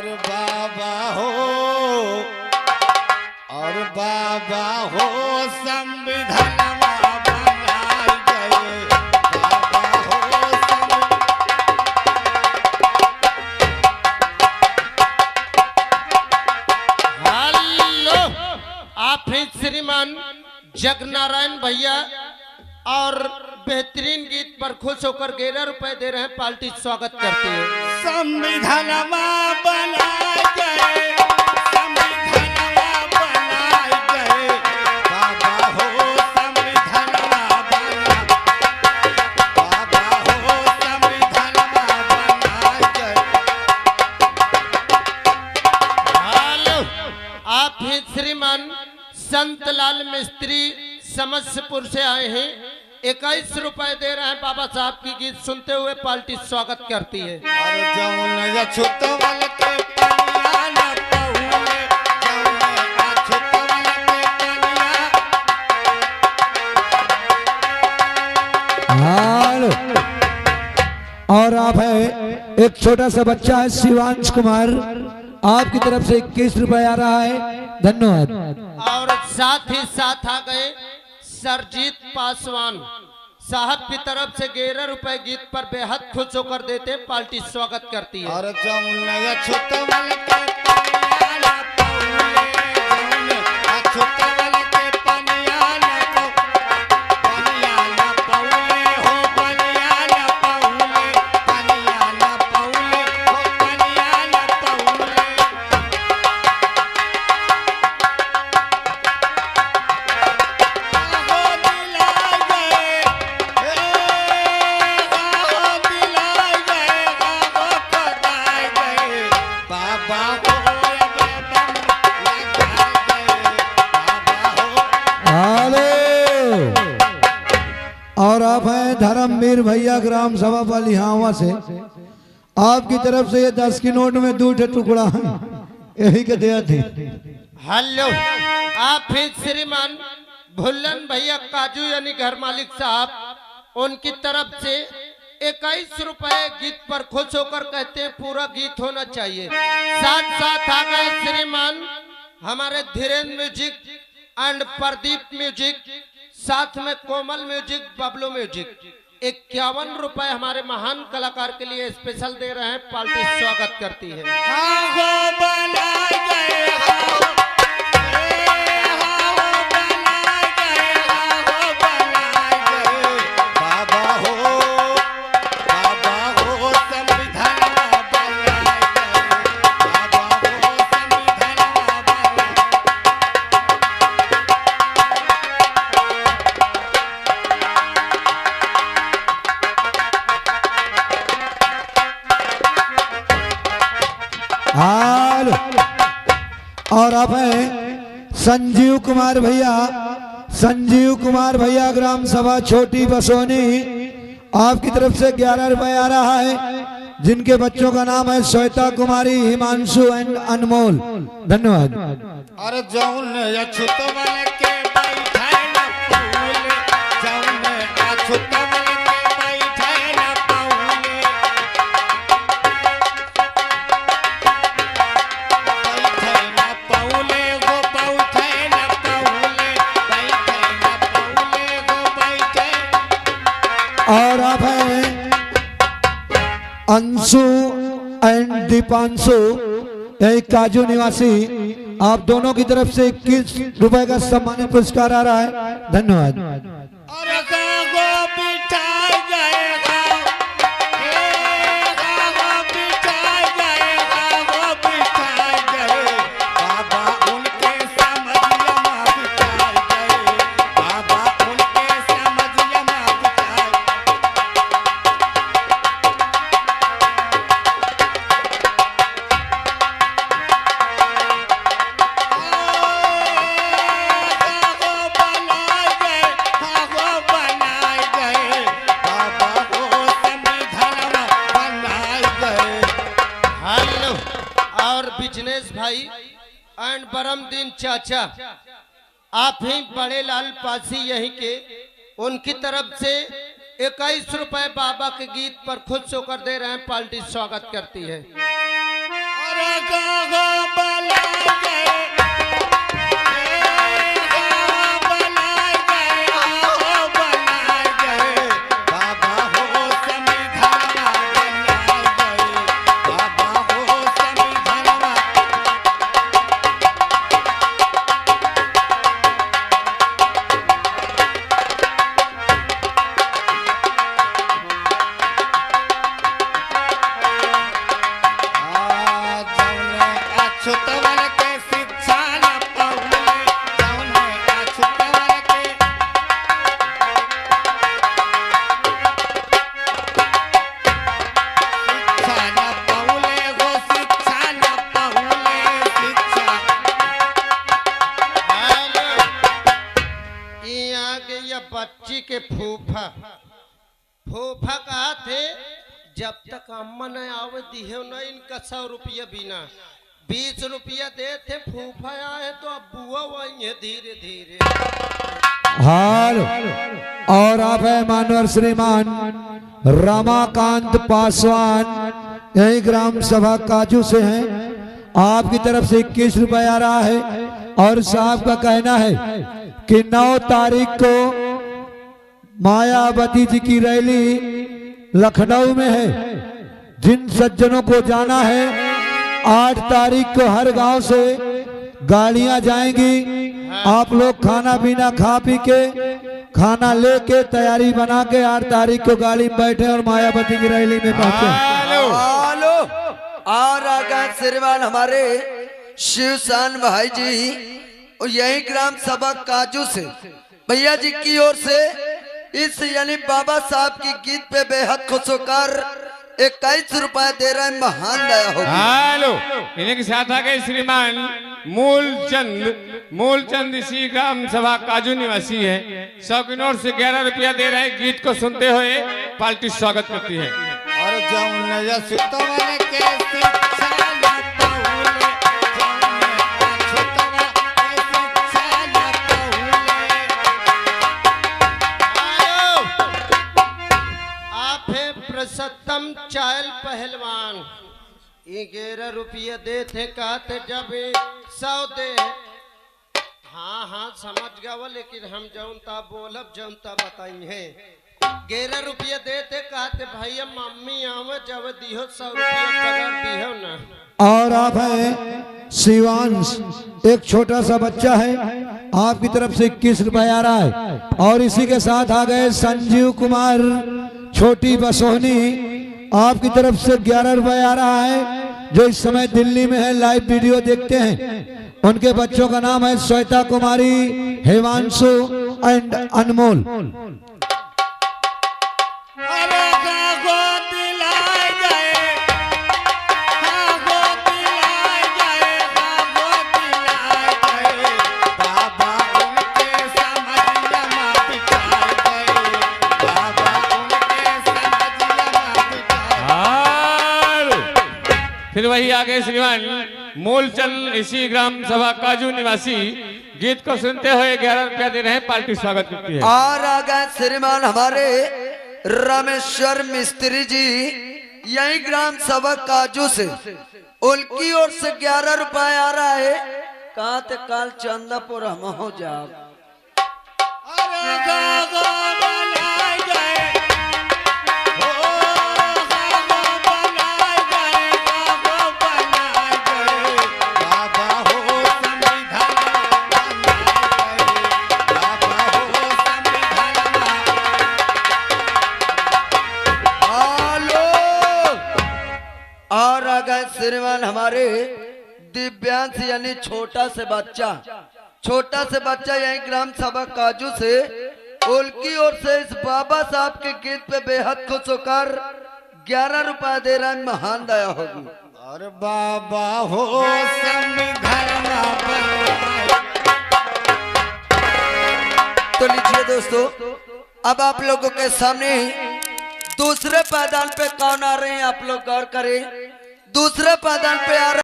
और बाबा हो संविधानवा बनाई गए। बाबा हो हेलो, आप हैं श्रीमान जगनारायण भैया और बेहतरीन गीत पर खुश होकर 11 रुपए दे रहे हैं। पार्टी स्वागत करती है। संविधानवा बनाई गए, संविधानवा बनाई गए। बाबा हो संविधानवा बनाई, बाबा हो संविधानवा बनाई गए। हेलो, आप हैं श्रीमान संतलाल मिस्त्री समस्तीपुर से आए हैं। 21 रुपए दे रहे हैं। बाबा साहब की गीत सुनते हुए पार्टी स्वागत करती है। और जौन अछूतवल के पनिया न पहुले, जौन अछूतवल के पनिया। हेलो, और आप है एक छोटा सा बच्चा है शिवांश कुमार, आपकी तरफ से 21 रुपए आ रहा है। धन्यवाद। और साथ ही साथ आ गए सरजीत पासवान साहब की तरफ से 11 रुपए गीत पर बेहद खुश होकर देते। पार्टी स्वागत करती है। और जौन अछूतवल के पनिया न पहुले, जौन अछूतवल के पनिया न पनिया न पहुले हो, पनिया न पहुले, पनिया न पहुले हो, पनिया न पहुले। और आप हैं धर्मवीर भैया ग्राम सभा पलिहावा से, आपकी तरफ से ये 10 की नोट में 2 टुकड़ा है, यही के दिया थे। हेलो, आप हैं श्रीमान भुल्लन भैया काजू यानी घर मालिक साहब, उनकी तरफ से 21 रुपए गीत पर खुश होकर कहते हैं पूरा गीत होना चाहिए। साथ साथ आ गए श्रीमान हमारे Dhirendra music and Pradeep music, साथ में कोमल म्यूजिक, बबलू म्यूजिक। 51 रुपए हमारे महान कलाकार के लिए स्पेशल दे रहे हैं। पार्टी स्वागत करती है। हेलो, और आप हैं संजीव कुमार भैया, संजीव कुमार भैया ग्राम सभा छोटी बसोनी, आपकी तरफ से 11 रुपए आ रहा है, जिनके बच्चों का नाम है श्वेता कुमारी, हिमांशु एंड अनमोल। धन्यवाद। और जौन अछूतवल के बैठे न पहुले, जौन अछूतवल के बैठे न पहुले, बैठे न पहुले गो बैठे न पहुले, बैठे न पहुले गो बैठे। और आप हैं अंशु एंड दीपांशु, यही काजू निवासी, आप दोनों की तरफ से 21 रुपए का सम्मानित पुरस्कार आ रहा है। धन्यवाद। और गो बिठाए जाएगा, गो बिठाए जाएगा, गो बिठाए जाए। बाबा उनके समझिया माँ बिठाए गए, बाबा उनके समझिया माँ बिठाए। बिजनेस भाई एंड बरमदीन चाचा, आप ही बड़े लाल पासी यहीं के, उनकी तरफ से 21 रुपए बाबा के गीत पर खुश होकर दे रहे हैं। पार्टी स्वागत करती है। और बच्ची के फूफा फूफा कहा थे जब तक अम्मा न आवे दिहे न इनका 100 रुपया बिना 20 रुपया दे थे फूफा आए तो अब बुआ वही है धीरे धीरे। हाल और आप है मानवर श्रीमान रमाकांत पासवान यही ग्राम सभा काजू से हैं। आपकी तरफ से 21 रुपए आ रहा है और साहब का कहना है कि 9 तारीख को मायावती जी की रैली लखनऊ में है। जिन सज्जनों को जाना है 8 तारीख को हर गांव से गाड़ियां जाएंगी। आप लोग खाना पीना खा पी के खाना लेके तैयारी बना के 8 तारीख को गाड़ी में बैठे और मायावती की रैली में पहुंचे। और आगा श्रीमान हमारे शिवसान भाई जी और यही ग्राम सभा काजू से भैया जी की ओर से इस यानी बाबा साहब की गीत पे बेहद खुश होकर 21 रुपए दे रहे हैं। महान दया हो। हेलो इन्हीं के साथ आ गए श्रीमान मूलचंद इसी ग्राम सभा काजू निवासी है। 100 की नोट से 11 रुपया दे रहे हैं। गीत को सुनते हुए पार्टी स्वागत करती है। और सत्तम चायल पहलवान 11 रुपये दे थे कहते जब 100 दे। हाँ समझ गया वो लेकिन हम जौनता बोलब जौनता बताई है 11 रुपये दे थे कहते भैया मम्मी आवे जब दिहो 100 रुपया बगैर दिहो ना। और आप हैं शिवांश एक छोटा सा बच्चा है आपकी तरफ से 21 रुपए आ रहा है। और इसी के साथ आ गए संजीव कुमार छोटी बसोहनी आपकी तरफ से 11 रुपए आ रहा है जो इस समय दिल्ली में है। लाइव वीडियो देखते हैं। उनके बच्चों का नाम है श्वेता कुमारी हेमांशु एंड अनमोल। फिर वही आगे श्रीमान मूलचंद इसी ग्राम सभा काजू निवासी गीत को सुनते हुए 11 रुपया दे रहे हैं। पार्टी स्वागत करती है। और आगे श्रीमान हमारे रामेश्वर मिस्त्री जी यही ग्राम सभा काजू से उनकी ओर से 11 रुपए आ रहा है। कहा थे काल चंदापुर हम हो जाओ। और अगर श्रीमान हमारे दिव्यांश यानी छोटा से बच्चा यही ग्राम सभा काजू से उनकी ओर से इस बाबा साहब के गीत पे बेहद खुश होकर 11 रुपए दे रहा है। महान दया होगी। और बाबा हो तो लीजिए दोस्तों अब आप लोगों के सामने दूसरे पायदान पे कौन आ रहे हैं आप लोग गौर करें। दूसरे पायदान पे आ रहे